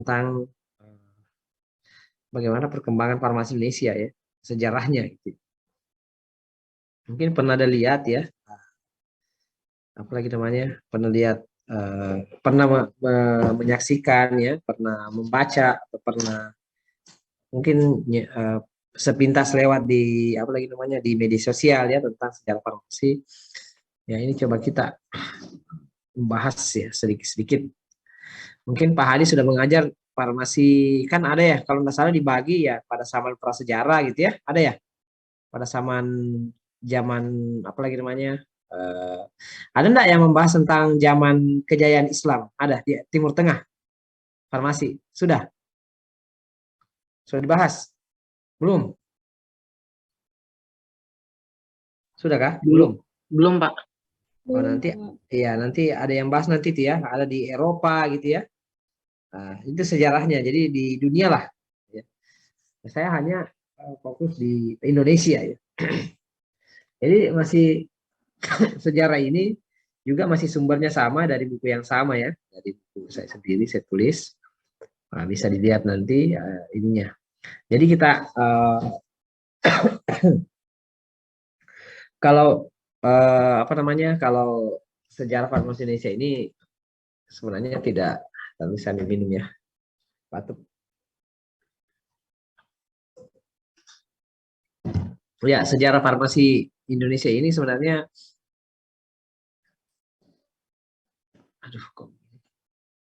tentang bagaimana perkembangan farmasi Indonesia ya, sejarahnya gitu. Mungkin pernah ada lihat ya, apalagi namanya, pernah lihat, pernah menyaksikan ya, pernah membaca atau pernah mungkin sepintas lewat di apalagi namanya di media sosial ya tentang sejarah farmasi. Ya ini coba kita membahas ya sedikit-sedikit. Mungkin Pak Hadi sudah mengajar farmasi, kan ada ya kalau nggak salah dibagi ya pada zaman prasejarah gitu ya, ada ya pada zaman apalagi namanya, ada enggak yang membahas tentang zaman kejayaan Islam, ada di Timur Tengah farmasi, sudah dibahas belum, sudah kah Belum, belum? belum Pak. Oh nanti ya nanti ada yang bahas nanti tuh ya, ada di Eropa gitu ya. Nah, itu sejarahnya jadi di dunia lah ya. Saya hanya fokus di Indonesia ya. Jadi masih sejarah ini juga masih sumbernya sama dari buku yang sama ya, dari buku saya sendiri saya tulis. Nah, bisa dilihat nanti ininya. Jadi kita kalau apa namanya, kalau sejarah farmasi Indonesia ini sebenarnya tidak bisa diminum ya, batuk. Ya, sejarah farmasi Indonesia ini sebenarnya, aduh kok,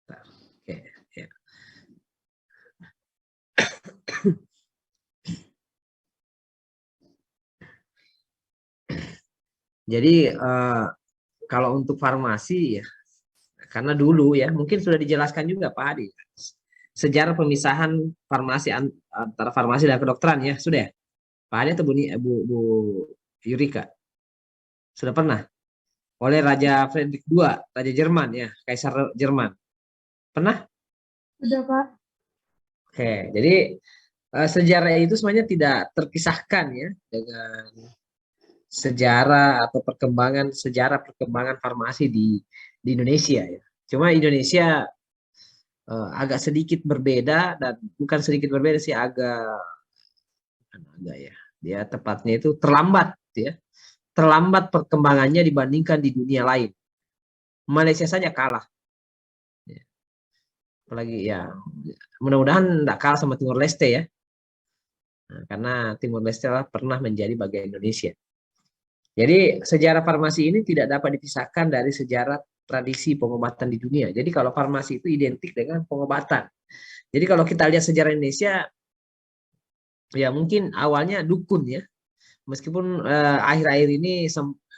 oke, ya. Jadi kalau untuk farmasi ya, karena dulu ya mungkin sudah dijelaskan juga Pak Adi, sejarah pemisahan farmasi antara farmasi dan kedokteran ya sudah ya Pak Adi atau Bu Yurika sudah pernah oleh Raja Frederick II, Raja Jerman ya, Kaisar Jerman, pernah? Sudah, Pak. Oke, jadi sejarah itu sebenarnya tidak terpisahkan ya dengan sejarah atau sejarah perkembangan farmasi di Indonesia ya. Cuma Indonesia agak sedikit berbeda, dan bukan sedikit berbeda sih, agak ya. Dia tepatnya itu terlambat ya. Terlambat perkembangannya dibandingkan di dunia lain. Malaysia saja kalah. Ya. Apalagi ya mudah-mudahan tidak kalah sama Timor Leste ya. Nah, karena Timor Leste pernah menjadi bagian Indonesia. Jadi sejarah farmasi ini tidak dapat dipisahkan dari sejarah tradisi pengobatan di dunia. Jadi kalau farmasi itu identik dengan pengobatan. Jadi kalau kita lihat sejarah Indonesia, ya mungkin awalnya dukun ya. Meskipun akhir-akhir ini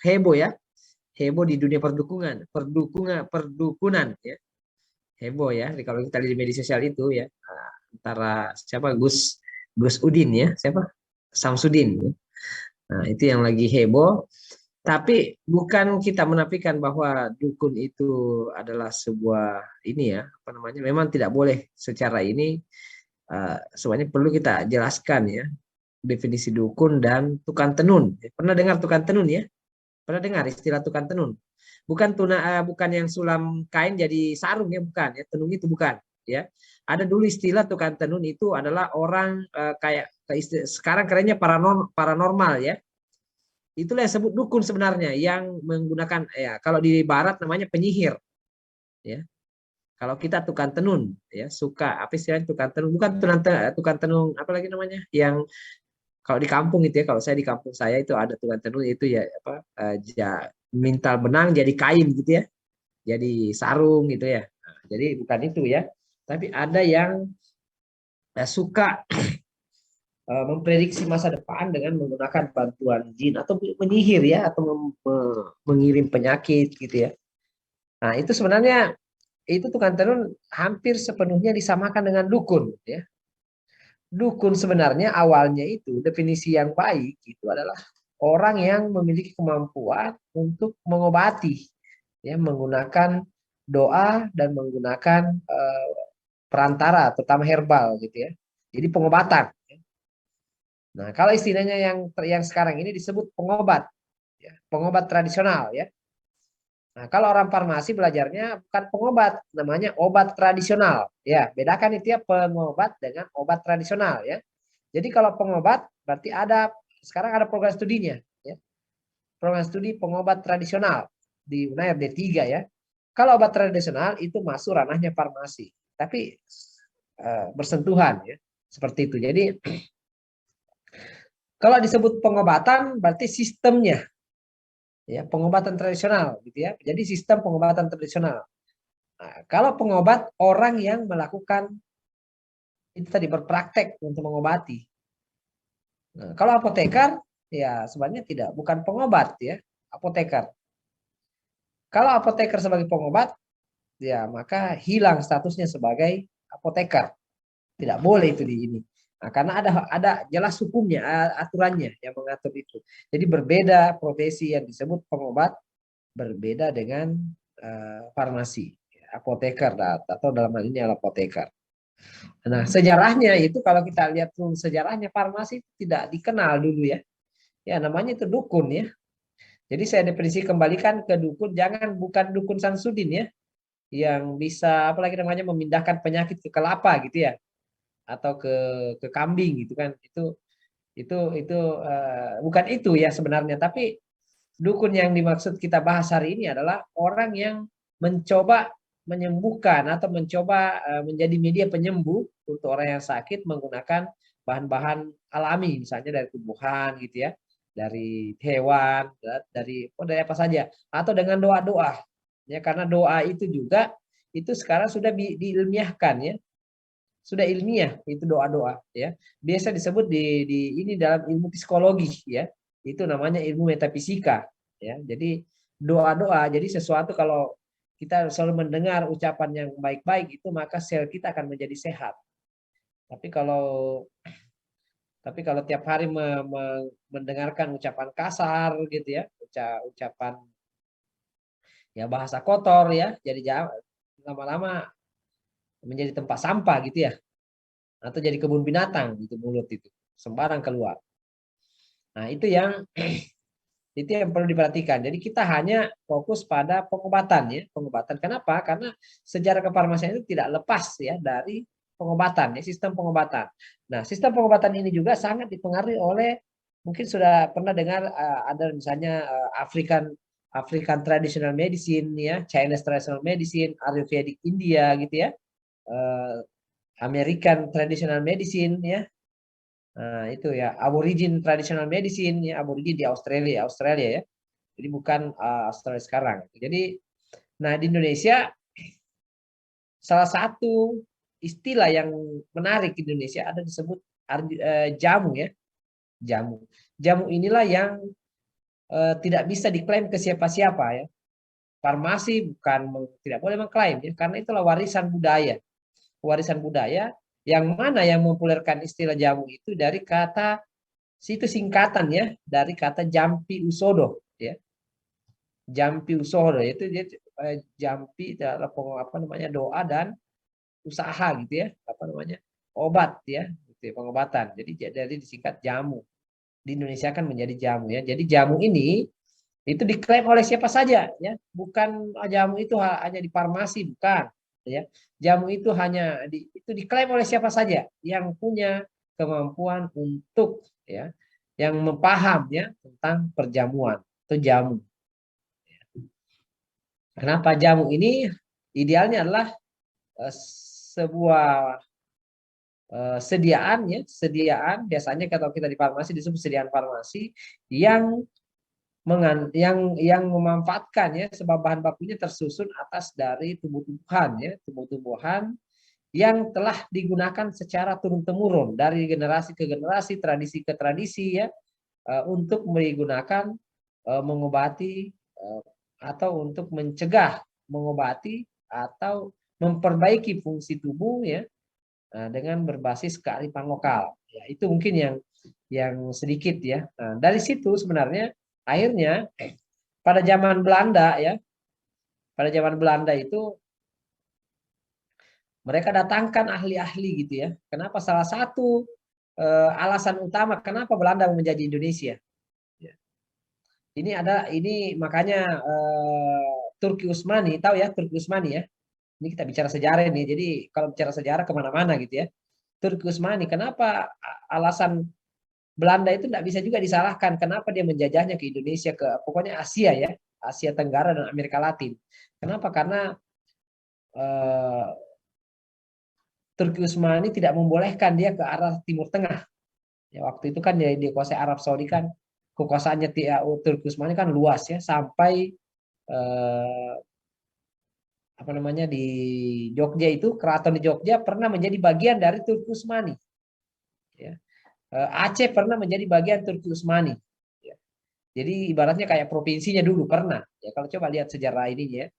heboh ya, heboh di dunia perdukunan ya, heboh ya. Kalau kita lihat di media sosial itu ya, antara siapa, Gus Udin ya, siapa, Samsudin ya. Nah itu yang lagi heboh. Tapi bukan kita menafikan bahwa dukun itu adalah sebuah ini ya, apa namanya, memang tidak boleh secara ini, semuanya perlu kita jelaskan ya, definisi dukun dan tukang tenun. Pernah dengar tukang tenun ya? Pernah dengar istilah tukang tenun? Bukan yang sulam kain jadi sarung ya, bukan ya, tenun itu bukan ya. Ada dulu istilah tukang tenun itu adalah orang kayak sekarang kerennya paranormal ya. Itulah yang sebut dukun sebenarnya, yang menggunakan ya, kalau di barat namanya penyihir ya. Kalau kita tukang tenun ya, suka apa istilahnya tukang tenun, bukan tukang tenun apa lagi namanya, yang kalau di kampung itu ya, kalau saya di kampung saya itu ada tukang tenun itu ya, apa, mintal benang jadi kain gitu ya, jadi sarung gitu ya. Nah, jadi bukan itu ya, tapi ada yang suka memprediksi masa depan dengan menggunakan bantuan jin atau menyihir ya, atau mengirim penyakit gitu ya. Nah itu sebenarnya itu tukang tenun hampir sepenuhnya disamakan dengan dukun ya. Dukun sebenarnya awalnya itu definisi yang baik itu adalah orang yang memiliki kemampuan untuk mengobati ya, menggunakan doa dan menggunakan perantara terutama herbal gitu ya. Jadi pengobatan. Nah, kalau istilahnya yang sekarang ini disebut pengobat ya, pengobat tradisional ya. Nah, kalau orang farmasi belajarnya bukan pengobat, namanya obat tradisional. Ya, bedakan itu ya pengobat dengan obat tradisional ya. Jadi kalau pengobat berarti sekarang ada program studinya ya. Program studi pengobat tradisional di UNAIR D3 ya. Kalau obat tradisional itu masuk ranahnya farmasi, tapi bersentuhan ya. Seperti itu. Jadi kalau disebut pengobatan berarti sistemnya ya, pengobatan tradisional gitu ya. Jadi sistem pengobatan tradisional. Nah, kalau pengobat orang yang melakukan itu tadi berpraktek untuk mengobati. Nah, kalau apoteker ya sebenarnya bukan pengobat ya, apoteker. Kalau apoteker sebagai pengobat ya maka hilang statusnya sebagai apoteker. Tidak boleh itu di ini. Nah, karena ada jelas hukumnya, aturannya yang mengatur itu. Jadi berbeda profesi yang disebut pengobat berbeda dengan farmasi, apoteker atau dalam hal ini adalah apoteker. Nah, sejarahnya itu kalau kita lihat sejarahnya farmasi tidak dikenal dulu ya. Ya namanya itu dukun ya. Jadi saya definisi kembalikan ke dukun, bukan dukun Samsudin ya, yang bisa apalagi namanya memindahkan penyakit ke kelapa gitu ya, atau ke kambing gitu kan. Itu bukan itu ya sebenarnya, tapi dukun yang dimaksud kita bahas hari ini adalah orang yang mencoba menyembuhkan atau mencoba menjadi media penyembuh untuk orang yang sakit menggunakan bahan-bahan alami, misalnya dari tumbuhan gitu ya, dari hewan, dari apa saja, atau dengan doa-doa. Ya, karena doa itu juga itu sekarang sudah diilmiahkan ya. Sudah ilmiah itu doa-doa ya. Biasa disebut ini dalam ilmu psikologi ya. Itu namanya ilmu metafisika ya. Jadi doa-doa, jadi sesuatu kalau kita selalu mendengar ucapan yang baik-baik itu maka sel kita akan menjadi sehat. Tapi kalau tiap hari mendengarkan ucapan kasar gitu ya, ucapan ya bahasa kotor ya, jadi lama-lama menjadi tempat sampah gitu ya, atau jadi kebun binatang gitu mulut itu sembarang keluar. Nah itu yang perlu diperhatikan. Jadi kita hanya fokus pada pengobatan ya, pengobatan. Kenapa? Karena sejarah kefarmasian itu tidak lepas ya dari pengobatan ya, sistem pengobatan. Nah sistem pengobatan ini juga sangat dipengaruhi oleh, mungkin sudah pernah dengar ada misalnya African traditional medicine ya, Chinese traditional medicine, Ayurvedic India gitu ya, American traditional medicine ya. Nah, itu ya, Aborigin traditional medicine ya, Aborigin di Australia ya. Jadi bukan Australia sekarang. Jadi nah di Indonesia salah satu istilah yang menarik di Indonesia ada disebut jamu ya. Jamu. Jamu inilah yang tidak bisa diklaim ke siapa-siapa ya. Farmasi tidak boleh mengklaim ya, karena itulah warisan budaya. Warisan budaya yang mana yang mempopulerkan istilah jamu itu dari kata situ singkatan ya, dari kata Jampi Usodo ya. Jampi Usodo itu dia Jampi adalah apa namanya doa dan usaha gitu ya, apa namanya obat ya, gitu ya, pengobatan. Jadi dari disingkat jamu. Di Indonesia kan menjadi jamu ya. Jadi jamu ini itu diklaim oleh siapa saja ya, bukan jamu itu hanya di farmasi, bukan ya. Jamu itu itu diklaim oleh siapa saja yang punya kemampuan untuk ya, yang mempaham ya tentang perjamuan atau jamu. Kenapa jamu ini idealnya adalah sebuah sediaan biasanya kalau kita di farmasi disebut sediaan farmasi yang yang memanfaatkan ya, sebab bahan bakunya tersusun atas dari tumbuh-tumbuhan ya, tumbuh-tumbuhan yang telah digunakan secara turun-temurun dari generasi ke generasi, tradisi ke tradisi ya, untuk digunakan mengobati atau untuk mencegah, mengobati atau memperbaiki fungsi tubuh ya, dengan berbasis kearifan lokal. Ya, itu mungkin yang sedikit ya. Nah, dari situ sebenarnya akhirnya pada zaman Belanda ya, pada zaman Belanda itu mereka datangkan ahli-ahli gitu ya. Kenapa salah satu alasan utama kenapa Belanda menjajah Indonesia? Ya. Ini makanya Turki Utsmani, tahu ya Turki Utsmani ya. Ini kita bicara sejarah ini. Jadi kalau bicara sejarah kemana-mana gitu ya. Turki Utsmani, kenapa alasan Belanda itu tidak bisa juga disalahkan. Kenapa dia menjajahnya ke Indonesia, ke pokoknya Asia ya, Asia Tenggara dan Amerika Latin. Kenapa? Karena eh, Turki Utsmani tidak membolehkan dia ke arah Timur Tengah. Ya, waktu itu kan dia dikuasai Arab Saudi kan, kekuasaannya Turki Utsmani kan luas ya, sampai eh, apa namanya di Jogja itu, keraton di Jogja pernah menjadi bagian dari Turki Utsmani. Ya. Aceh pernah menjadi bagian Turki Utsmani. Ya. Jadi ibaratnya kayak provinsinya dulu pernah. Ya kalau coba lihat sejarah ini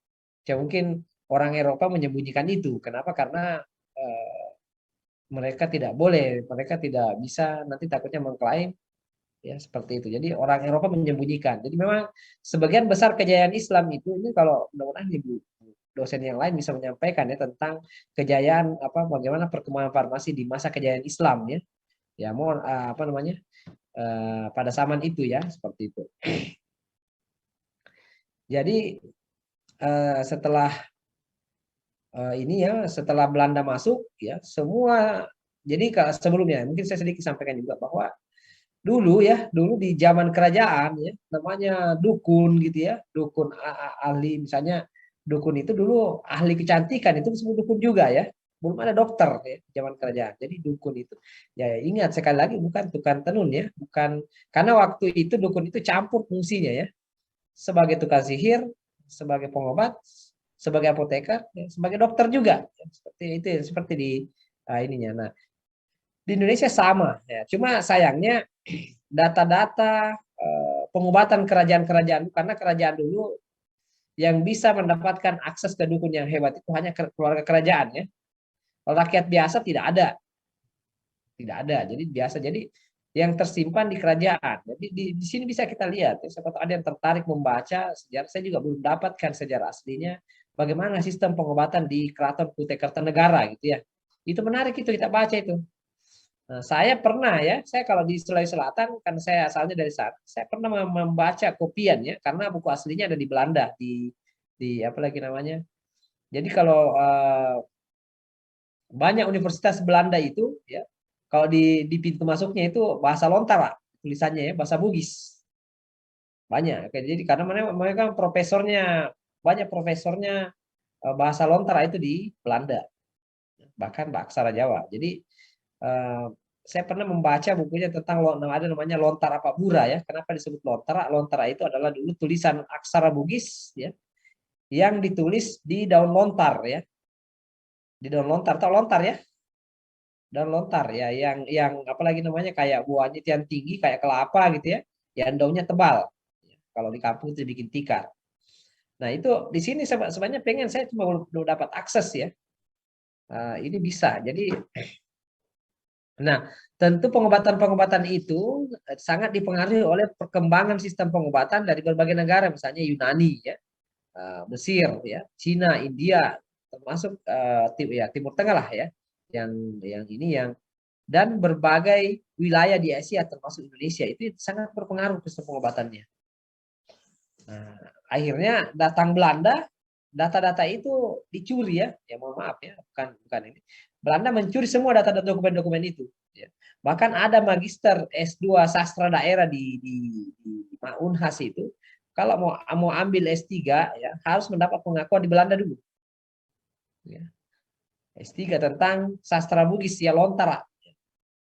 ya mungkin orang Eropa menyembunyikan itu. Kenapa? Karena mereka tidak boleh, mereka tidak bisa nanti takutnya mengklaim ya seperti itu. Jadi orang Eropa menyembunyikan. Jadi memang sebagian besar kejayaan Islam itu ini kalau mudah-mudahan ibu dosen yang lain bisa menyampaikan ya tentang kejayaan apa bagaimana perkembangan farmasi di masa kejayaan Islam ya. Ya mohon apa namanya pada zaman itu ya seperti itu. Jadi setelah ini ya setelah Belanda masuk ya semua jadi sebelumnya mungkin saya sedikit sampaikan juga bahwa dulu di zaman kerajaan ya namanya dukun gitu ya dukun ahli misalnya dukun itu dulu ahli kecantikan itu disebut dukun juga ya belum ada dokter ya zaman kerajaan jadi dukun itu ya ingat sekali lagi bukan tukang tenun ya bukan karena waktu itu dukun itu campur fungsinya ya sebagai tukang sihir sebagai pengobat sebagai apoteker ya, sebagai dokter juga ya, seperti itu ya, seperti di ininya nah di Indonesia sama ya cuma sayangnya data-data pengobatan kerajaan-kerajaan karena kerajaan dulu yang bisa mendapatkan akses ke dukun yang hebat itu hanya keluarga kerajaan ya. Kalau rakyat biasa tidak ada. Tidak ada. Jadi biasa jadi yang tersimpan di kerajaan. Jadi di sini bisa kita lihat ya, siapa tahu ada yang tertarik membaca sejarah. Saya juga belum dapatkan sejarah aslinya bagaimana sistem pengobatan di Keraton Kutai Kartanegara gitu ya. Itu menarik itu kita baca itu. Nah, saya pernah ya, saya kalau di Sulawesi Selatan kan saya asalnya dari sana, saya pernah membaca kopian ya, karena buku aslinya ada di Belanda di apa lagi namanya. Jadi kalau banyak universitas Belanda itu ya, kalau di pintu masuknya itu bahasa lontar Pak, tulisannya ya, bahasa Bugis. Banyak. Jadi karena mereka profesornya banyak profesornya bahasa lontar itu di Belanda, bahkan aksara Jawa. Jadi eh, saya pernah membaca bukunya tentang ada namanya Lontar Apabura ya. Kenapa disebut Lontara? Lontara itu adalah dulu tulisan aksara Bugis ya yang ditulis di daun lontar ya. Di daun lontar, tahu lontar ya? Daun lontar ya yang apalagi namanya kayak buahnya yang tinggi kayak kelapa gitu ya. Yang daunnya tebal. Kalau di kampung itu bikin tikar. Nah, itu di sini sebenarnya pengen saya cuma belum dapat akses ya. Ini bisa. Jadi nah, tentu pengobatan-pengobatan itu sangat dipengaruhi oleh perkembangan sistem pengobatan dari berbagai negara, misalnya Yunani, ya, Mesir, ya, Cina, India, termasuk ya, Timur Tengah lah ya, yang ini yang dan berbagai wilayah di Asia termasuk Indonesia itu sangat berpengaruh sistem pengobatannya. Nah, akhirnya datang Belanda, data-data itu dicuri ya, ya mohon maaf ya, bukan ini. Belanda mencuri semua data-data dokumen-dokumen itu. Ya. Bahkan ada magister S2 sastra daerah di Unhas itu, kalau mau ambil S3 ya harus mendapat pengakuan di Belanda dulu. Ya. S3 tentang sastra Bugis ya Lontara,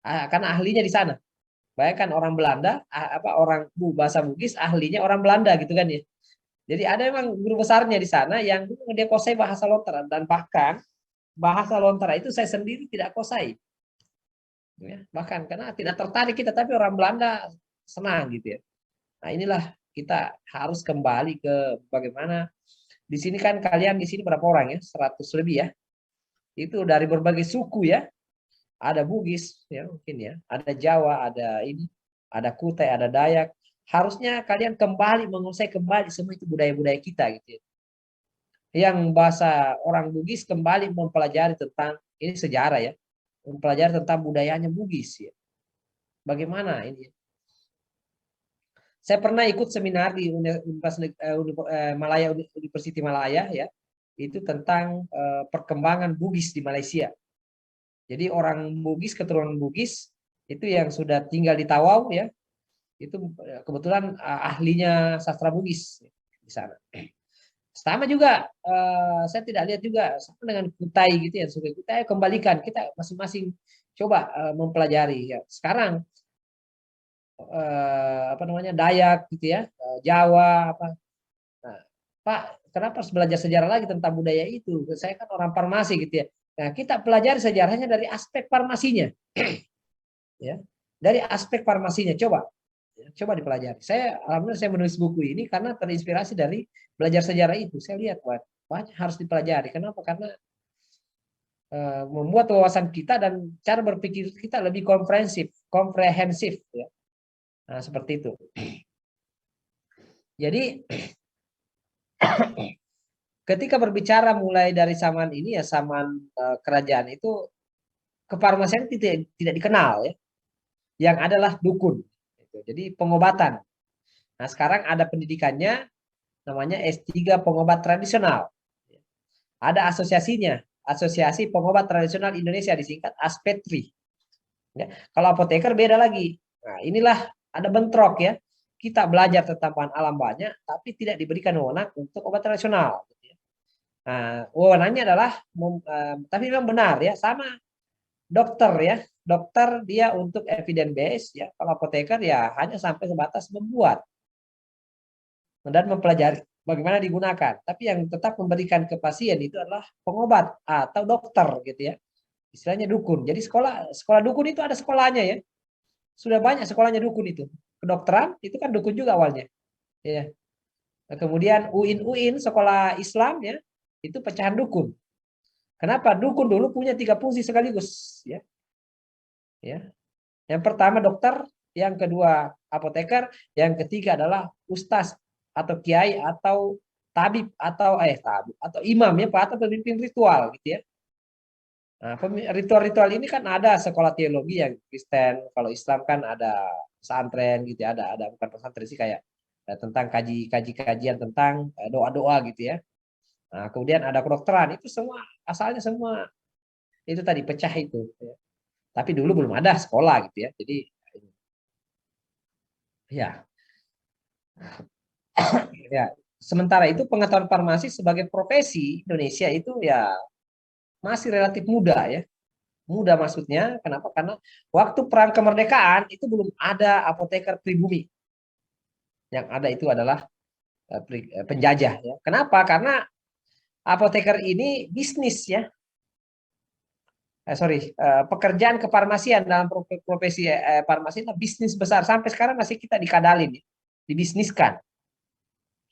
karena ahlinya di sana. Bayangkan orang Belanda, orang bahasa Bugis ahlinya orang Belanda gitu kan ya. Jadi ada memang guru besarnya di sana yang dia kuasai bahasa Lontara dan bahkan bahasa Lontara itu saya sendiri tidak kuasai. Ya, bahkan karena tidak tertarik kita tapi orang Belanda senang gitu ya. Nah, inilah kita harus kembali ke bagaimana di sini kan kalian di sini berapa orang ya? 100 lebih ya. Itu dari berbagai suku ya. Ada Bugis ya mungkin ya, ada Jawa, ada ini, ada Kutai, ada Dayak. Harusnya kalian kembali menguasai kembali semua itu budaya-budaya kita gitu ya. Yang bahasa orang Bugis kembali mempelajari tentang ini sejarah ya, mempelajari tentang budayanya Bugis ya. Bagaimana ini? Saya pernah ikut seminar di University Malaya ya, itu tentang perkembangan Bugis di Malaysia. Jadi orang Bugis, keturunan Bugis itu yang sudah tinggal di Tawau ya, itu kebetulan ahlinya sastra Bugis di sana. Sama juga saya tidak lihat juga sama dengan Kutai gitu ya, Sungai Kutai kembalikan kita masing-masing coba mempelajari ya. Sekarang apa namanya Dayak gitu ya, Jawa apa. Nah, Pak, kenapa harus belajar sejarah lagi tentang budaya itu? Saya kan orang farmasi gitu ya. Nah, kita pelajari sejarahnya dari aspek farmasinya. Ya. Dari aspek farmasinya coba. Ya, coba dipelajari. Alhamdulillah saya menulis buku ini karena terinspirasi dari belajar sejarah itu. Saya lihat banyak harus dipelajari. Kenapa? Karena membuat wawasan kita dan cara berpikir kita lebih komprehensif ya. Nah, seperti itu. Jadi ketika berbicara mulai dari zaman ini ya zaman kerajaan itu kefarmasian tidak dikenal ya. Yang adalah dukun. Jadi pengobatan. Nah, sekarang ada pendidikannya namanya S3 pengobat tradisional. Ada asosiasinya, Asosiasi Pengobat Tradisional Indonesia disingkat ASPETRI. Ya, kalau apoteker beda lagi. Nah, inilah ada bentrok ya. Kita belajar tentang bahan alam banyak, tapi tidak diberikan wewenang untuk obat tradisional. Nah, wewenangnya adalah, tapi memang benar ya, sama dokter ya. Dokter dia untuk evidence base ya. Kalau apoteker ya hanya sampai sebatas membuat dan mempelajari bagaimana digunakan. Tapi yang tetap memberikan ke pasien itu adalah pengobat atau dokter gitu ya. Istilahnya dukun. Jadi sekolah dukun itu ada sekolahnya ya. Sudah banyak sekolahnya dukun itu. Kedokteran itu kan dukun juga awalnya. Ya. Nah, kemudian UIN sekolah Islam ya, itu pecahan dukun. Kenapa? Dukun dulu punya 3 fungsi sekaligus ya. Ya. Yang pertama dokter, yang kedua apoteker, yang ketiga adalah ustaz atau kiai atau tabib atau imam ya Pak, atau pemimpin ritual gitu ya. Nah, ritual-ritual ini kan ada sekolah teologi yang Kristen, kalau Islam kan ada pesantren gitu ya, ada bukan pesantren sih kayak tentang kajian tentang doa-doa gitu ya. Nah, kemudian ada kedokteran, itu semua asalnya semua itu tadi pecah itu ya. Tapi dulu belum ada sekolah gitu ya. Jadi ya. Ya, sementara itu pengetahuan farmasi sebagai profesi Indonesia itu ya masih relatif muda ya. Muda maksudnya, kenapa? Karena waktu perang kemerdekaan itu belum ada apoteker pribumi. Yang ada itu adalah penjajah ya. Kenapa? Karena apoteker ini bisnis ya. Pekerjaan kefarmasian dalam profesi farmasi itu bisnis besar. Sampai sekarang masih kita dikadalin, ya, dibisniskan.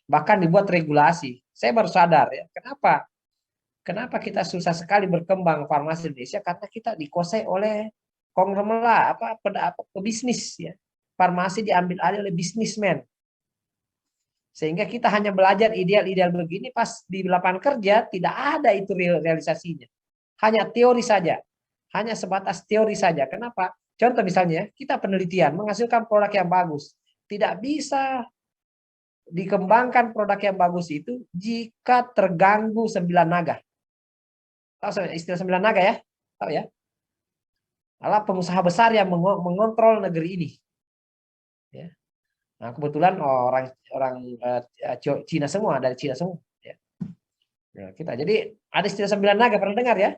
Bahkan dibuat regulasi. Saya baru sadar ya, kenapa kita susah sekali berkembang farmasi Indonesia, karena kita dikuasai oleh konglomerat pebisnis ya. Farmasi diambil alih oleh bisnismen. Sehingga kita hanya belajar ideal-ideal begini, pas di lapangan kerja tidak ada itu realisasinya. Hanya teori saja. Hanya sebatas teori saja. Kenapa? Contoh misalnya, kita penelitian menghasilkan produk yang bagus. Tidak bisa dikembangkan produk yang bagus itu jika terganggu 9 naga. Tahu istilah 9 naga ya? Tahu ya? Adalah pengusaha besar yang mengontrol negeri ini. Ya. Nah, kebetulan orang Cina semua, dari Cina semua. Ya. Nah, jadi ada istilah 9 naga, pernah dengar ya?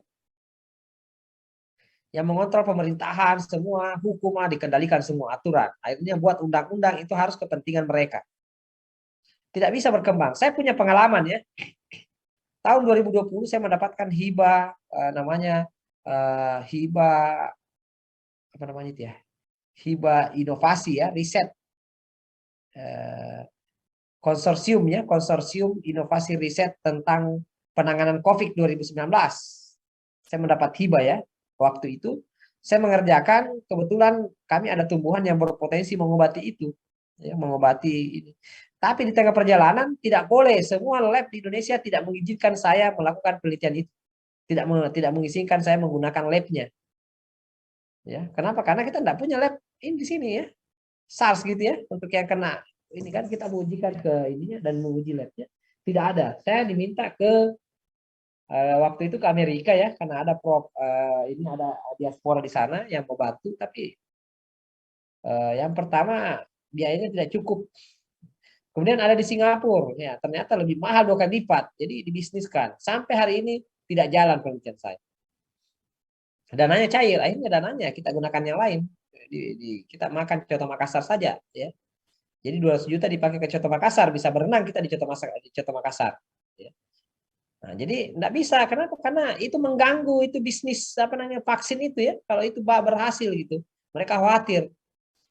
Yang mengontrol pemerintahan, semua hukum dikendalikan semua aturan. Akhirnya buat undang-undang itu harus kepentingan mereka. Tidak bisa berkembang. Saya punya pengalaman ya. Tahun 2020 saya mendapatkan hibah namanya hibah apa namanya itu ya? Hibah inovasi ya, riset konsorsium ya, konsorsium inovasi riset tentang penanganan COVID 2019. Saya mendapat hibah ya. Waktu itu saya mengerjakan, kebetulan kami ada tumbuhan yang berpotensi mengobati itu, ya, mengobati ini. Tapi di tengah perjalanan tidak boleh, semua lab di Indonesia tidak mengizinkan saya melakukan penelitian itu, tidak mengizinkan saya menggunakan labnya. Ya, kenapa? Karena kita tidak punya lab ini di sini ya, SARS gitu ya, untuk yang kena ini kan kita mengujikan ke ininya dan menguji labnya. Tidak ada. Saya diminta ke waktu itu ke Amerika ya, karena ada ini ada diaspora di sana yang mau bantu, tapi yang pertama biayanya tidak cukup. Kemudian ada di Singapura, ya ternyata lebih mahal 2 kali lipat. Jadi dibisniskan. Sampai hari ini tidak jalan penelitian saya. Dananya cair, akhirnya dananya kita gunakan yang lain. Kita makan Coto Makassar saja, ya. Jadi 200 juta dipakai ke Coto Makassar, bisa berenang kita di Coto Makassar. Ya. Nah, jadi enggak bisa. Kenapa? Karena itu mengganggu itu bisnis apa namanya vaksin itu ya. Kalau itu berhasil gitu, mereka khawatir.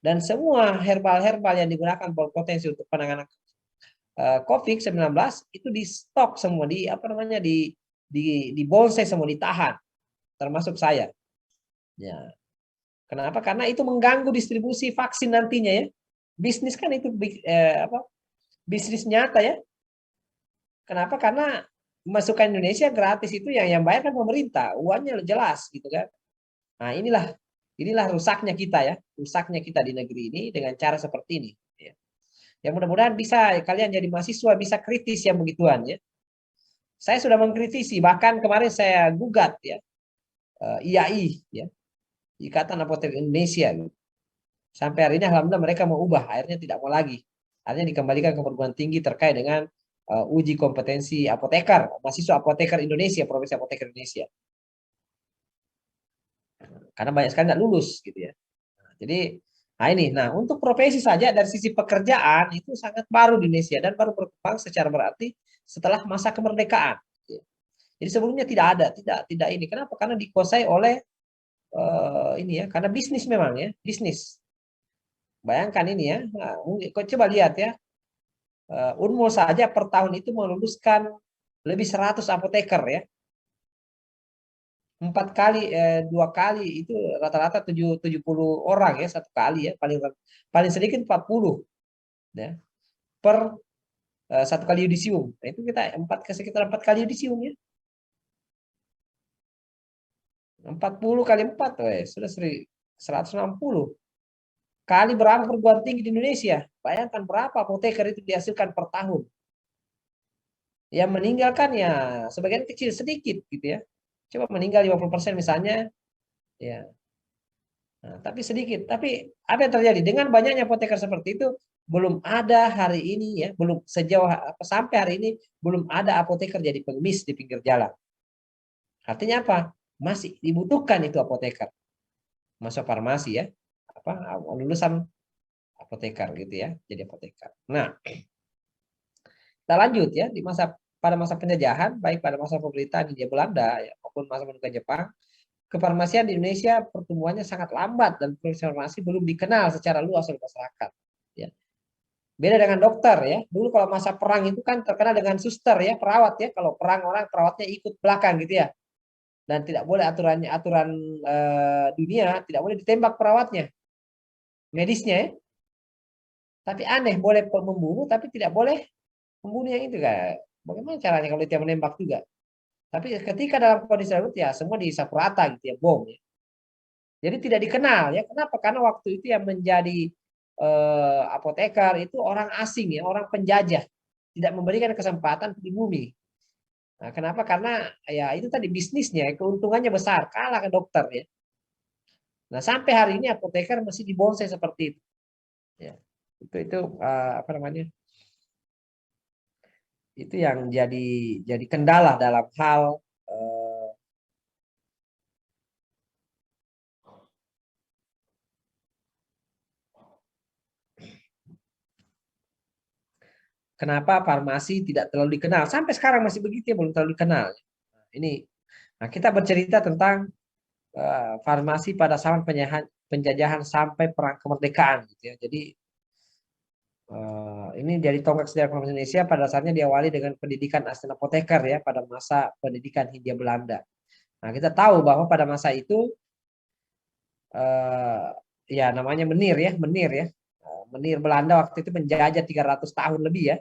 Dan semua herbal-herbal yang digunakan berpotensi untuk penanganan COVID-19 itu di stok semua, di apa namanya di bonsai semua, ditahan, termasuk saya. Ya. Kenapa? Karena itu mengganggu distribusi vaksin nantinya ya. Bisnis kan itu bisnis nyata ya. Kenapa? Karena masukan Indonesia gratis itu yang bayar kan pemerintah, uangnya jelas gitu kan. Nah, inilah rusaknya kita ya, rusaknya kita di negeri ini dengan cara seperti ini ya. Ya mudah-mudahan bisa kalian jadi mahasiswa bisa kritis yang begituan ya. Saya sudah mengkritisi, bahkan kemarin saya gugat ya, IAI ya, Ikatan Apoteker Indonesia gitu. Sampai hari ini alhamdulillah mereka mau ubah, akhirnya tidak mau lagi. Akhirnya dikembalikan ke perguruan tinggi terkait dengan uji kompetensi apoteker, mahasiswa apoteker Indonesia, profesi apoteker Indonesia. Karena banyak sekali tidak lulus gitu ya. Nah, jadi nah untuk profesi saja dari sisi pekerjaan itu sangat baru di Indonesia dan baru berkembang secara berarti setelah masa kemerdekaan. Jadi sebelumnya tidak ada, tidak ini. Kenapa? Karena dikuasai oleh ini ya, karena bisnis memang ya, bisnis. Bayangkan ini ya, nah, coba lihat ya, Unmul saja per tahun itu meluluskan lebih 100 apoteker ya. 2 kali itu rata-rata 70 orang ya 1 kali ya, paling sedikit 40 ya per 1 kali yudisium. Nah, itu kita sekitar 4 kali yudisium ya. 40 kali 4 sudah 160 kali berapa perguruan tinggi di Indonesia. Bayangkan berapa apoteker itu dihasilkan per tahun. Yang meninggal kan ya sebagian kecil sedikit gitu ya. Coba meninggal 50% misalnya ya. Nah, tapi sedikit. Tapi apa yang terjadi dengan banyaknya apoteker seperti itu, belum ada hari ini ya, belum sejauh sampai hari ini belum ada apoteker jadi pengemis di pinggir jalan. Artinya apa? Masih dibutuhkan itu apoteker. Masuk farmasi ya. Lulusan apoteker gitu ya, jadi apoteker. Nah, kita lanjut ya pada masa penjajahan, baik pada masa pemerintahan Hindia Belanda ya, maupun masa pendudukan Jepang, kefarmasian di Indonesia pertumbuhannya sangat lambat dan profesi farmasi belum dikenal secara luas oleh masyarakat. Ya. Beda dengan dokter ya. Dulu kalau masa perang itu kan terkenal dengan suster ya, perawat ya. Kalau perang orang perawatnya ikut belakang gitu ya. Dan tidak boleh aturan dunia tidak boleh ditembak perawatnya, medisnya ya. Tapi aneh boleh membunuh tapi tidak boleh membunuh yang itu kan. Bagaimana caranya kalau dia menembak juga? Tapi ketika dalam kondisi darurat ya semua disapu rata gitu ya, bom ya. Jadi tidak dikenal ya. Kenapa? Karena waktu itu yang menjadi apoteker itu orang asing ya, orang penjajah. Tidak memberikan kesempatan di bumi. Nah, kenapa? Karena ya itu tadi bisnisnya, keuntungannya besar, kalah ke dokter ya. Nah, sampai hari ini apoteker masih dibonsai seperti itu. Ya. Itu apa namanya? Itu yang jadi kendala dalam hal kenapa farmasi tidak terlalu dikenal. Sampai sekarang masih begitu ya, belum terlalu dikenal. Nah, kita bercerita tentang farmasi pada zaman penjajahan sampai perang kemerdekaan gitu ya. Jadi ini dari tonggak sejarah farmasi Indonesia pada saatnya diawali dengan pendidikan asisten apoteker ya pada masa pendidikan Hindia Belanda. Nah, kita tahu bahwa pada masa itu ya namanya Menir ya, Menir ya. Menir Belanda waktu itu menjajah 300 tahun lebih ya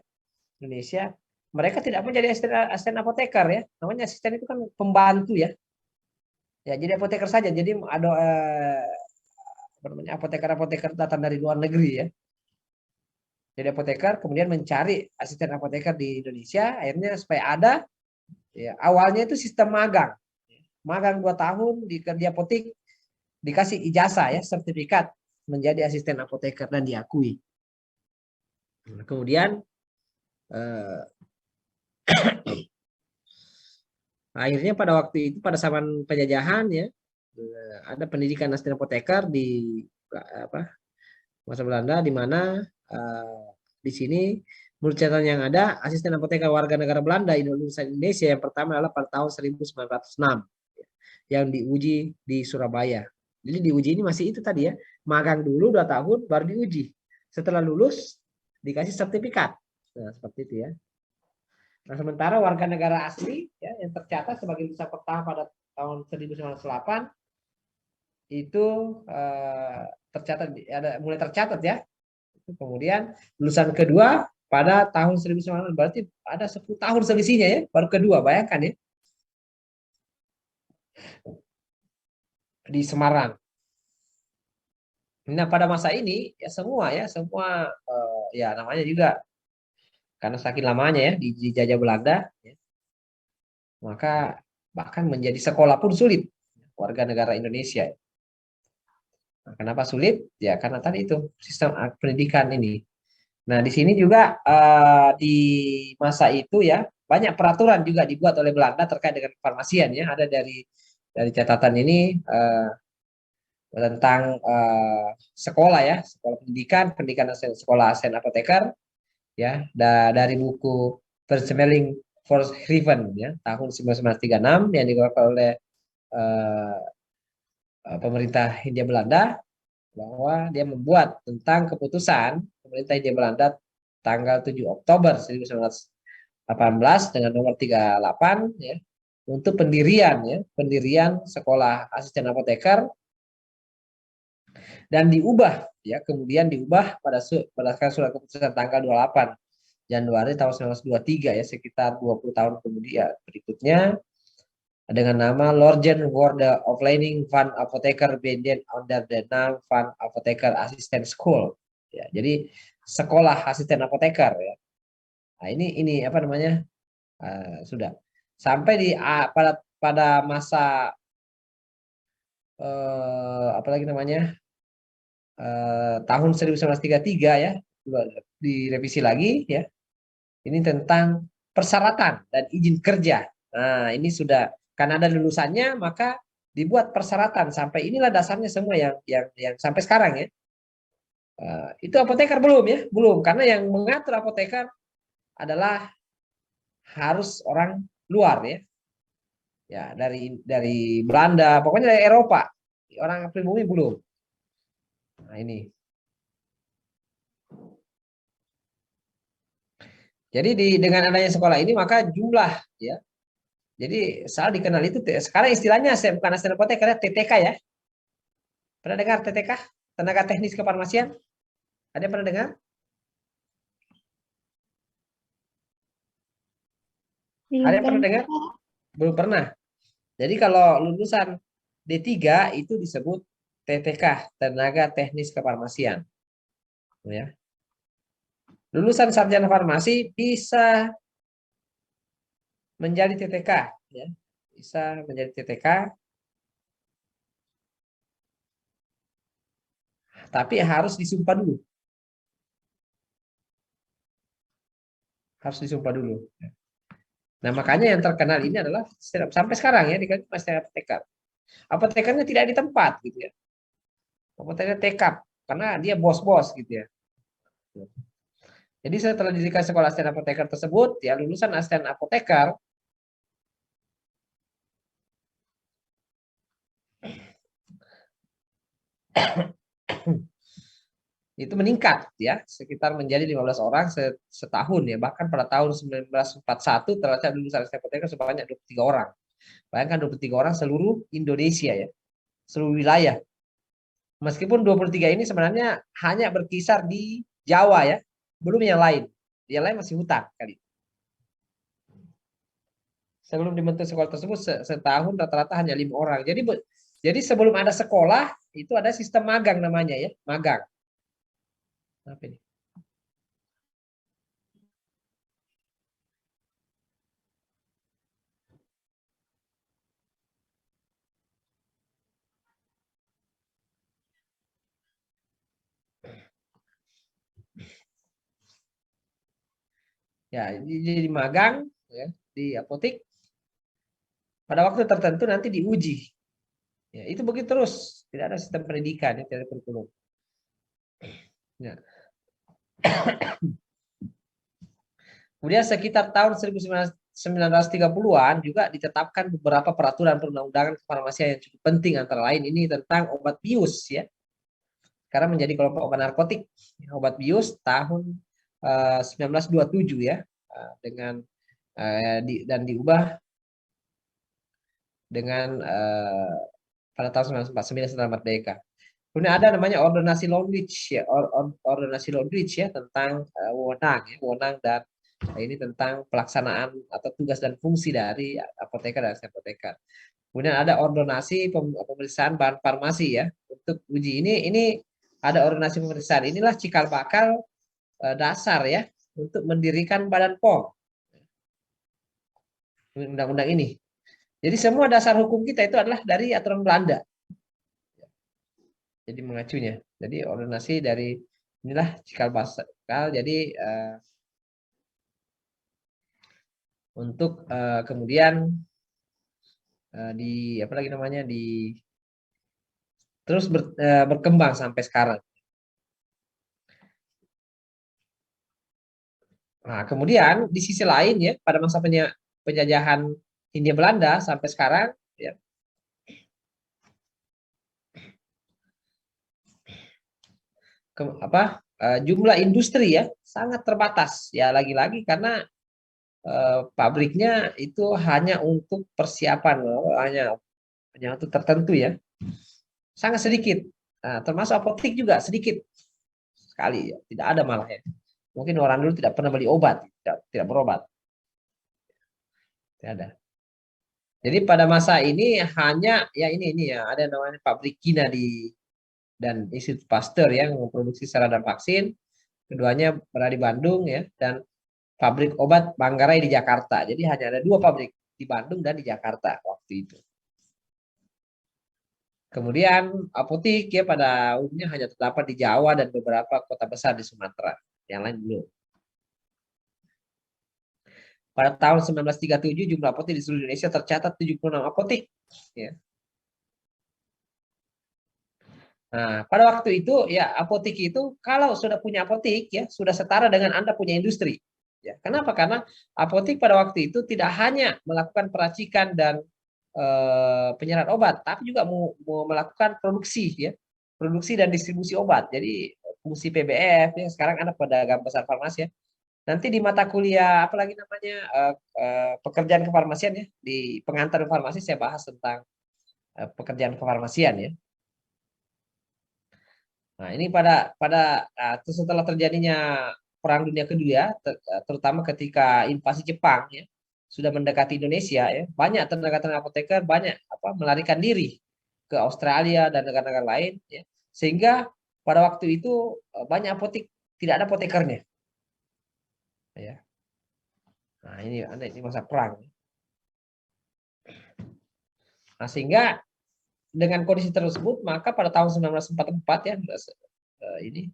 Indonesia. Mereka tidak menjadi asisten apoteker ya. Namanya asisten itu kan pembantu ya. Ya, jadi apoteker saja. Jadi ada apoteker-apoteker datang dari luar negeri ya. jadi apoteker, kemudian mencari asisten apoteker di Indonesia, akhirnya supaya ada, ya, awalnya itu sistem magang. Magang 2 tahun di apotek, dikasih ijazah ya, sertifikat menjadi asisten apoteker dan diakui. Kemudian akhirnya pada waktu itu, pada zaman penjajahan ya, ada pendidikan asisten apoteker di apa, masa Belanda, di mana di sini menurut catatan yang ada, asisten apoteker warga negara Belanda lulusan Indonesia yang pertama adalah pada tahun 1906 yang diuji di Surabaya. Jadi diuji ini masih itu tadi ya, magang dulu 2 tahun baru diuji. Setelah lulus dikasih sertifikat. Nah, seperti itu ya. Nah, sementara warga negara asli ya, yang tercatat sebagai lulusan pertama pada tahun 1908 itu tercatat, ada mulai tercatat ya. Kemudian lulusan kedua pada tahun 1900, berarti ada 10 tahun selisihnya ya, baru kedua, bayangkan ya, di Semarang. Nah, pada masa ini ya semua ya namanya juga karena saking lamanya ya dijajah Belanda ya, maka bahkan menjadi sekolah pun sulit warga negara Indonesia. Nah, kenapa sulit? Ya karena tadi itu sistem pendidikan ini. Nah, di sini juga di masa itu ya banyak peraturan juga dibuat oleh Belanda terkait dengan kefarmasian ya. Ada dari catatan ini tentang sekolah ya, sekolah pendidikan sekolah asisten apoteker ya, dari buku Versmelling Volksschrift ya tahun 1936 yang dikeluarkan oleh pemerintah Hindia Belanda, bahwa dia membuat tentang keputusan pemerintah Hindia Belanda tanggal 7 Oktober 1918 dengan nomor 38 ya, untuk pendirian sekolah asisten apoteker, dan diubah ya, kemudian diubah berdasarkan surat keputusan tanggal 28 Januari tahun 1923 ya, sekitar 20 tahun kemudian berikutnya, dengan nama Lorgen Worde Opleiding van Apotheker Benden under the name van Apotheker Assistant School. Ya, jadi sekolah asisten apoteker ya. Nah, ini apa namanya? Sudah sampai di pada masa apalagi namanya? Tahun 1933 ya, direvisi lagi ya. Ini tentang persyaratan dan izin kerja. Nah, ini sudah karena ada lulusannya, maka dibuat persyaratan sampai inilah dasarnya semua yang sampai sekarang ya. Itu apoteker belum ya, belum, karena yang mengatur apoteker adalah harus orang luar ya. Ya, dari Belanda, pokoknya dari Eropa. Orang pribumi belum. Nah, ini. Jadi dengan adanya sekolah ini maka jumlah ya. Jadi saat dikenal itu sekarang istilahnya bukan asisten apoteker ya, TTK ya. Pernah dengar TTK? Tenaga teknis kefarmasian? Ada yang pernah dengar? Ada yang pernah dengar? Belum pernah. Jadi kalau lulusan D3 itu disebut TTK, tenaga teknis kefarmasian. Ya. Lulusan sarjana farmasi bisa menjadi TTK ya. Bisa menjadi TTK. Tapi harus disumpah dulu. Harus disumpah dulu. Nah, makanya yang terkenal ini adalah sampai sekarang ya dikasih master apoteker. Apotekernya tidak di tempat gitu ya. Apotekernya tekap karena dia bos-bos gitu ya. Jadi setelah didirikan sekolah asisten apoteker tersebut, ya lulusan asisten apoteker itu meningkat ya, sekitar menjadi 15 orang setahun ya. Bahkan pada tahun 1941 tercatat lulusan asisten apoteker sebanyak 23 orang. Bayangkan 23 orang seluruh Indonesia ya, seluruh wilayah. Meskipun 23 ini sebenarnya hanya berkisar di Jawa ya, belum yang lain. Yang lain masih hutan kali. Sebelum dibentuk sekolah tersebut setahun rata-rata hanya 5 orang. Jadi sebelum ada sekolah itu ada sistem magang namanya ya, magang. Apa ini? Ya, jadi magang ya, di apotek pada waktu tertentu nanti diuji. Ya, itu begitu terus, tidak ada sistem pendidikan, ya, tidak ada kurikulum. Ya. Kemudian sekitar tahun 1930-an juga ditetapkan beberapa peraturan perundang-undangan kefarmasian yang cukup penting, antara lain ini tentang obat bius ya. Sekarang menjadi kelompok obat narkotik. Obat bius tahun 1927 ya, dengan dan diubah dengan pada tahun 1949 setelah merdeka. Kemudian ada namanya ordonasi Longwich ya, ordonasi Longwich ya, tentang wewenang ya, wewenang dan ini tentang pelaksanaan atau tugas dan fungsi dari apoteker dan apoteker. Kemudian ada ordonasi pemeriksaan bahan farmasi ya untuk uji. Ini ada ordonasi pemeriksaan. Inilah cikal bakal dasar ya untuk mendirikan Badan POM, undang-undang ini. Jadi semua dasar hukum kita itu adalah dari aturan Belanda. Jadi mengacunya. Jadi ordonasi dari inilah cikal bakal. Jadi untuk kemudian di apa lagi namanya di terus berkembang sampai sekarang. Nah, kemudian di sisi lain ya, pada masa penjajahan Hindia Belanda sampai sekarang ya, jumlah industri ya sangat terbatas. Ya lagi-lagi karena pabriknya itu hanya untuk persiapan, hanya untuk tertentu ya, sangat sedikit. Nah, termasuk apotek juga sedikit sekali ya, tidak ada malah ya. Mungkin orang dulu tidak pernah beli obat, tidak berobat, tidak ada. Jadi pada masa ini hanya ya ini ya ada namanya pabrik Kina dan Institut Pasteur yang memproduksi sarana dan vaksin. Keduanya berada di Bandung ya, dan pabrik obat Manggarai di Jakarta. Jadi hanya ada dua pabrik di Bandung dan di Jakarta waktu itu. Kemudian apotik ya pada umumnya hanya terdapat di Jawa dan beberapa kota besar di Sumatera. Yang lain belum. Pada tahun 1937 jumlah apotik di seluruh Indonesia tercatat 76 apotik. Ya. Nah, pada waktu itu ya apotik itu kalau sudah punya apotik ya sudah setara dengan Anda punya industri. Ya, kenapa? Karena apotik pada waktu itu tidak hanya melakukan peracikan dan penyerahan obat, tapi juga mau melakukan produksi ya, produksi dan distribusi obat. Jadi fungsi PBF ya sekarang Anda pedagang besar farmasi ya. Nanti di mata kuliah apalagi namanya pekerjaan kefarmasian ya, di pengantar farmasi saya bahas tentang pekerjaan kefarmasian ya. Nah, ini setelah terjadinya Perang Dunia Kedua ya, terutama ketika invasi Jepang ya, sudah mendekati Indonesia ya, banyak tenaga-tenaga apoteker banyak melarikan diri ke Australia dan negara-negara lain ya. Sehingga pada waktu itu banyak apotek tidak ada apotekernya ya. Nah, ini masa perang. Nah, sehingga dengan kondisi tersebut maka pada tahun 1944 ya ini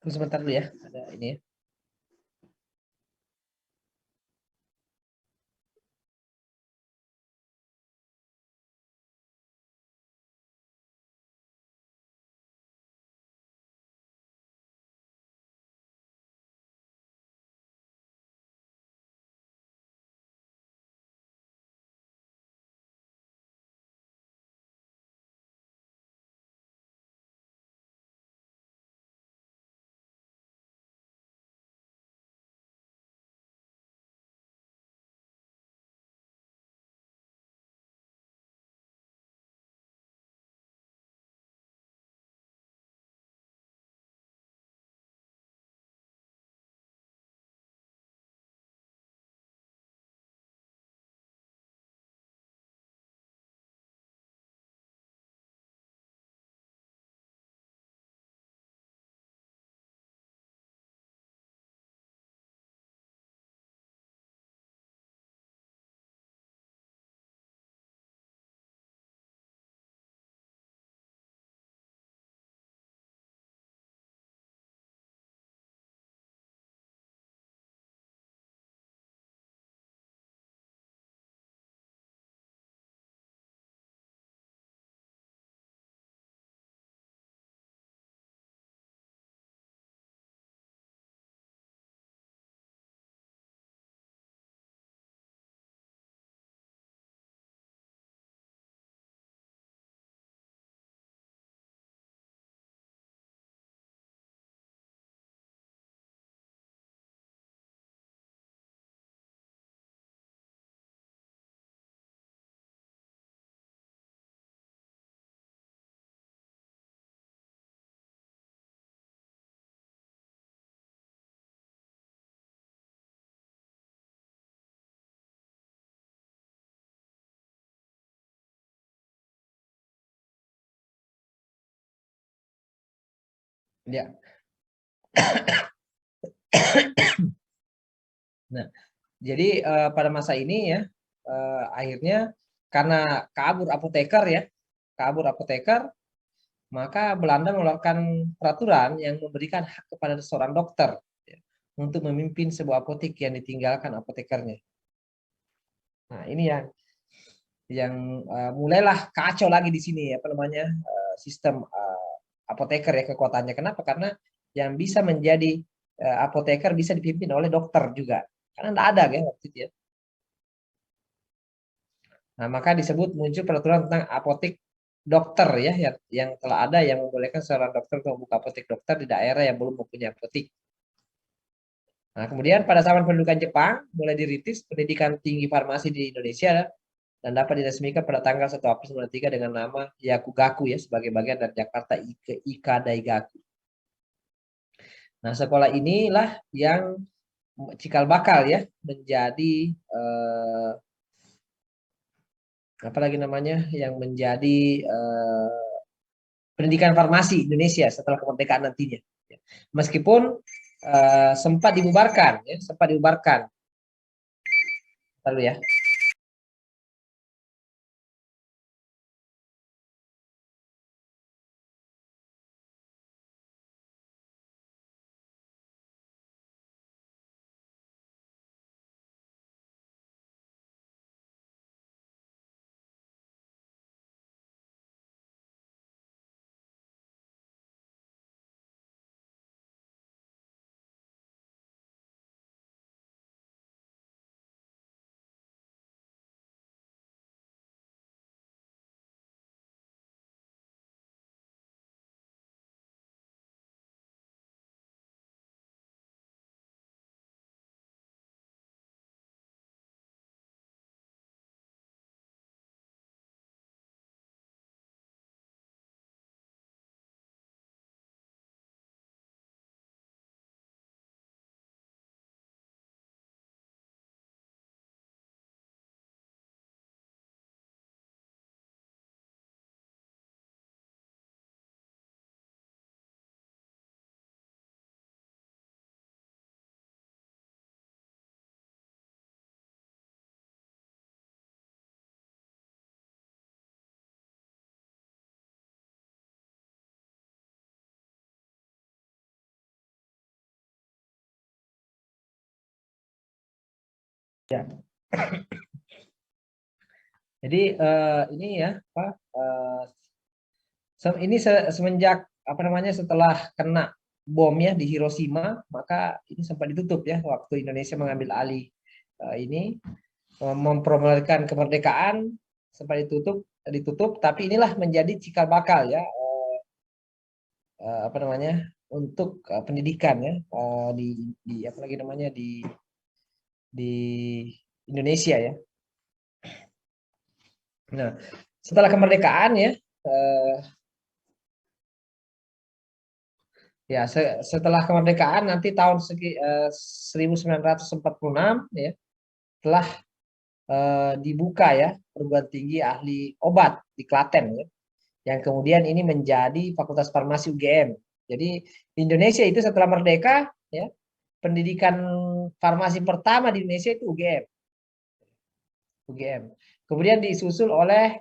tunggu sebentar dulu ya, ada ini ya. Ya. Nah, jadi pada masa ini ya akhirnya karena kabur apoteker, maka Belanda mengeluarkan peraturan yang memberikan hak kepada seorang dokter ya, untuk memimpin sebuah apotek yang ditinggalkan apotekernya. Nah, ini yang mulailah kacau lagi di sini apa namanya sistem apoteker ya kekuatannya. Kenapa? Karena yang bisa menjadi apoteker bisa dipimpin oleh dokter juga. Karena tidak ada kan waktu itu ya. Nah, maka disebut muncul peraturan tentang apotek dokter ya yang telah ada yang membolehkan seorang dokter untuk membuka apotek dokter di daerah yang belum mempunyai apotek. Nah, kemudian pada zaman pendudukan Jepang mulai dirintis pendidikan tinggi farmasi di Indonesia dan dapat diresmikan pada tanggal 1 April 1993 dengan nama Yakugaku ya sebagai bagian dari Jakarta Ika Daigaku. Nah, sekolah inilah yang cikal bakal ya menjadi apalagi namanya yang menjadi pendidikan farmasi Indonesia setelah kemerdekaan nantinya. Meskipun sempat dibubarkan, ya, sempat dibubarkan. Lalu ya. Ya. Jadi ini ya apa ini semenjak apa namanya setelah kena bom ya di Hiroshima maka ini sempat ditutup ya waktu Indonesia mengambil alih ini mempromosikan kemerdekaan sempat ditutup tapi inilah menjadi cikal bakal ya apa namanya untuk pendidikan ya di apa lagi namanya di Indonesia ya. Nah, setelah kemerdekaan ya ya setelah kemerdekaan nanti tahun 1946 ya telah dibuka ya perguruan tinggi ahli obat di Klaten ya yang kemudian ini menjadi Fakultas Farmasi UGM. Jadi di Indonesia itu setelah merdeka ya pendidikan farmasi pertama di Indonesia itu UGM. UGM. Kemudian disusul oleh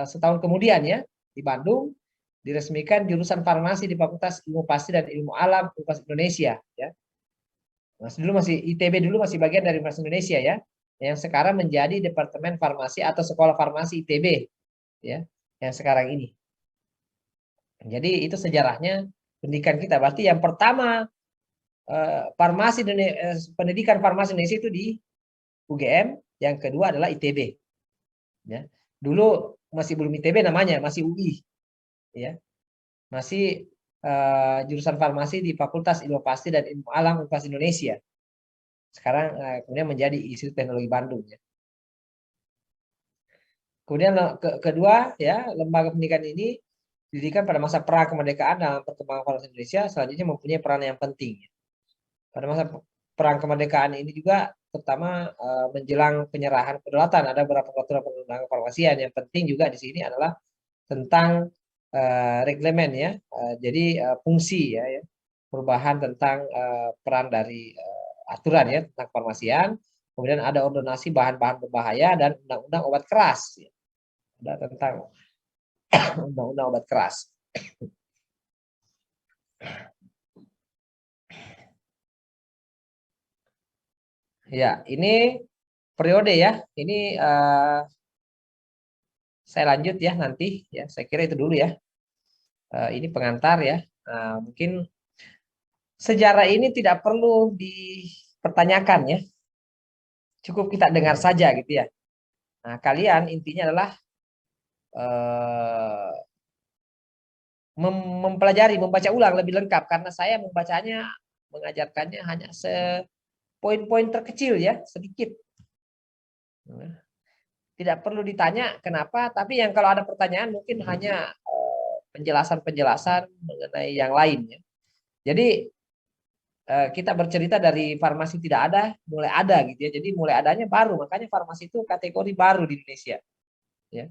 setahun kemudian ya di Bandung diresmikan jurusan farmasi di Fakultas Ilmu Pasti dan Ilmu Alam Universitas Indonesia ya. Masih ITB dulu masih bagian dari Universitas Indonesia ya. Yang sekarang menjadi Departemen Farmasi atau Sekolah Farmasi ITB ya. Yang sekarang ini. Jadi itu sejarahnya pendidikan kita. Berarti yang pertama pendidikan farmasi Indonesia itu di UGM, yang kedua adalah ITB. Ya. Dulu masih belum ITB namanya, masih UI. Ya. Masih jurusan farmasi di Fakultas Ilmu Pasti dan Ilmu Alam Universitas Indonesia. Sekarang kemudian menjadi Institut Teknologi Bandung. Ya. Kemudian kedua, ya lembaga pendidikan ini didirikan pada masa pra kemerdekaan dalam perkembangan farmasi Indonesia. Selanjutnya mempunyai peran yang penting. Pada masa perang kemerdekaan ini juga terutama menjelang penyerahan kedaulatan ada beberapa peraturan perundang-undangan kefarmasian yang penting juga di sini adalah tentang reglemen ya. Jadi fungsi ya, perubahan tentang peran dari aturan ya tentang farmasian. Kemudian ada ordonasi bahan-bahan berbahaya dan undang-undang obat keras. Ya. Ada tentang undang-undang obat keras. Ya, ini periode ya. Ini saya lanjut ya nanti ya. Saya kira itu dulu ya. Ini pengantar ya. Mungkin sejarah ini tidak perlu dipertanyakan ya. Cukup kita dengar saja gitu ya. Nah, kalian intinya adalah eh, mempelajari, membaca ulang lebih lengkap karena saya membacanya, mengajarkannya hanya poin-poin terkecil ya, sedikit. Tidak perlu ditanya kenapa, tapi yang kalau ada pertanyaan mungkin hanya penjelasan-penjelasan mengenai yang lainnya. Jadi kita bercerita dari farmasi tidak ada, mulai ada gitu ya. Jadi mulai adanya baru, makanya farmasi itu kategori baru di Indonesia. Ya,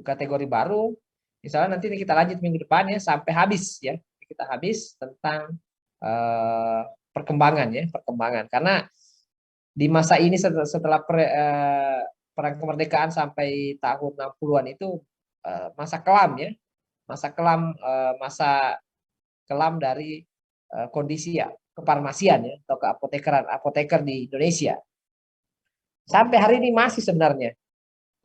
kategori baru. Misalnya nanti kita lanjut minggu depan ya sampai habis ya. Kita habis tentang perkembangan ya, perkembangan. Karena di masa ini setelah perang kemerdekaan sampai tahun 60-an itu masa kelam ya. Masa kelam dari kondisi ya kefarmasian ya atau apoteker di Indonesia. Sampai hari ini masih sebenarnya.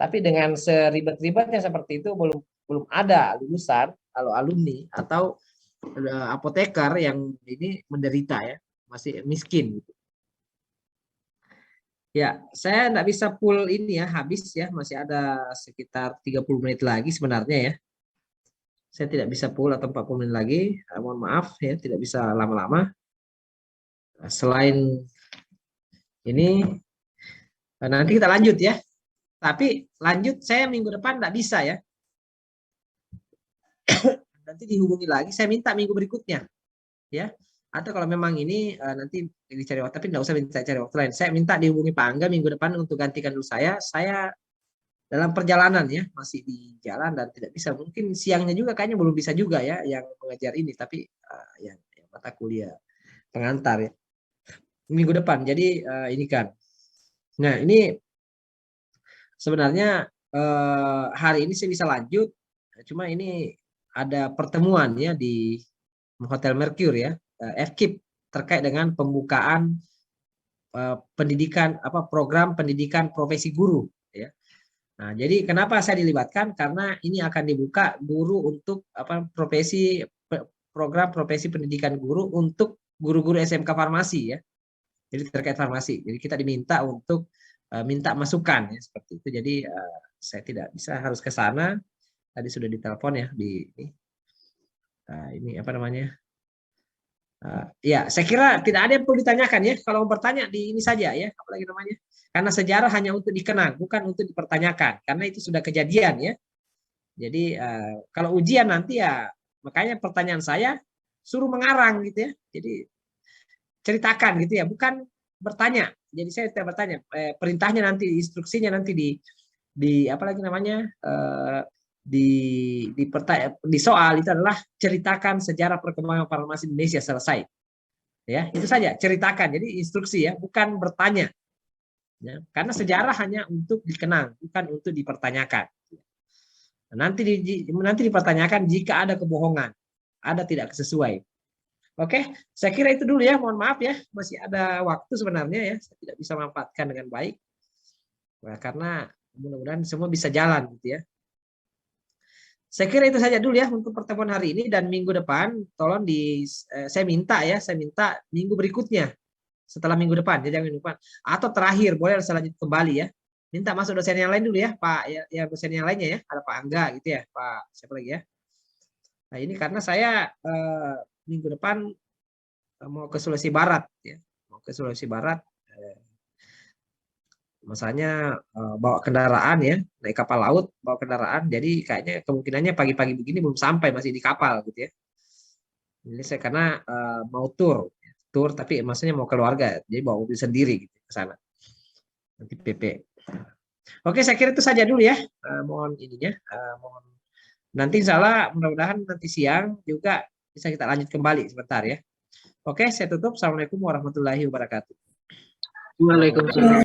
Tapi dengan seribet-ribetnya seperti itu belum ada lulusan kalau alumni atau apoteker yang ini menderita ya, masih miskin gitu. Ya, saya tidak bisa full ini ya, habis ya, masih ada sekitar 30 menit lagi sebenarnya ya. Saya tidak bisa full atau 40 menit lagi, mohon maaf ya, tidak bisa lama-lama. Selain ini, nanti kita lanjut ya. Tapi lanjut saya minggu depan tidak bisa ya. Nanti dihubungi lagi, saya minta minggu berikutnya ya. Atau kalau memang ini nanti dicari waktu, tapi tidak usah minta cari waktu lain. Saya minta dihubungi Pak Angga minggu depan untuk gantikan dulu saya. Saya dalam perjalanan ya, masih di jalan dan tidak bisa. Mungkin siangnya juga kayaknya belum bisa juga ya yang mengajar ini, tapi yang mata kuliah pengantar ya. Minggu depan. Jadi ini kan. Nah, ini sebenarnya hari ini saya bisa lanjut. Cuma ini ada pertemuan ya di Hotel Mercure ya, FKIP terkait dengan pembukaan pendidikan program pendidikan profesi guru ya. Nah, jadi kenapa saya dilibatkan? Karena ini akan dibuka guru untuk program profesi pendidikan guru untuk guru-guru SMK farmasi ya. Jadi terkait farmasi. Jadi kita diminta untuk minta masukan ya seperti itu. Jadi saya tidak bisa harus ke sana. Tadi sudah ditelepon ya di ini apa namanya? Ya, saya kira tidak ada yang perlu ditanyakan ya. Kalau mau bertanya di ini saja ya, apalagi namanya. Karena sejarah hanya untuk dikenang, bukan untuk dipertanyakan. Karena itu sudah kejadian ya. Jadi kalau ujian nanti ya, makanya pertanyaan saya suruh mengarang gitu ya. Jadi ceritakan gitu ya, bukan bertanya. Jadi saya tidak bertanya. Perintahnya nanti, instruksinya nanti di apa lagi namanya? Di soal itu adalah ceritakan sejarah perkembangan farmasi Indonesia selesai. Ya, itu saja, ceritakan. Jadi instruksi ya, bukan bertanya. Ya, karena sejarah hanya untuk dikenang, bukan untuk dipertanyakan. Nanti dipertanyakan jika ada kebohongan, ada tidak sesuai. Oke, saya kira itu dulu ya. Mohon maaf ya, masih ada waktu sebenarnya ya. Saya tidak bisa memanfaatkan dengan baik. Nah, karena mudah-mudahan semua bisa jalan gitu ya. Saya kira itu saja dulu ya untuk pertemuan hari ini dan minggu depan tolong saya minta minggu berikutnya setelah minggu depan ya jangan minggu depan atau terakhir boleh selanjutnya kembali ya. Minta masuk dosen yang lain dulu ya Pak ya dosen yang lainnya ya ada Pak Angga gitu ya Pak siapa lagi ya. Nah ini karena saya minggu depan mau ke Sulawesi Barat ya mau ke Sulawesi Barat. Masanya bawa kendaraan ya naik kapal laut bawa kendaraan jadi kayaknya kemungkinannya pagi-pagi begini belum sampai masih di kapal gitu ya jadi saya karena mau tur tapi maksudnya mau keluarga jadi bawa mobil sendiri gitu ke sana nanti PP. Oke saya kira itu saja dulu ya mohon ininya mohon Nanti insya Allah mudah-mudahan nanti siang juga bisa kita lanjut kembali sebentar ya. Oke, saya tutup. Assalamualaikum warahmatullahi wabarakatuh. Waalaikumsalam.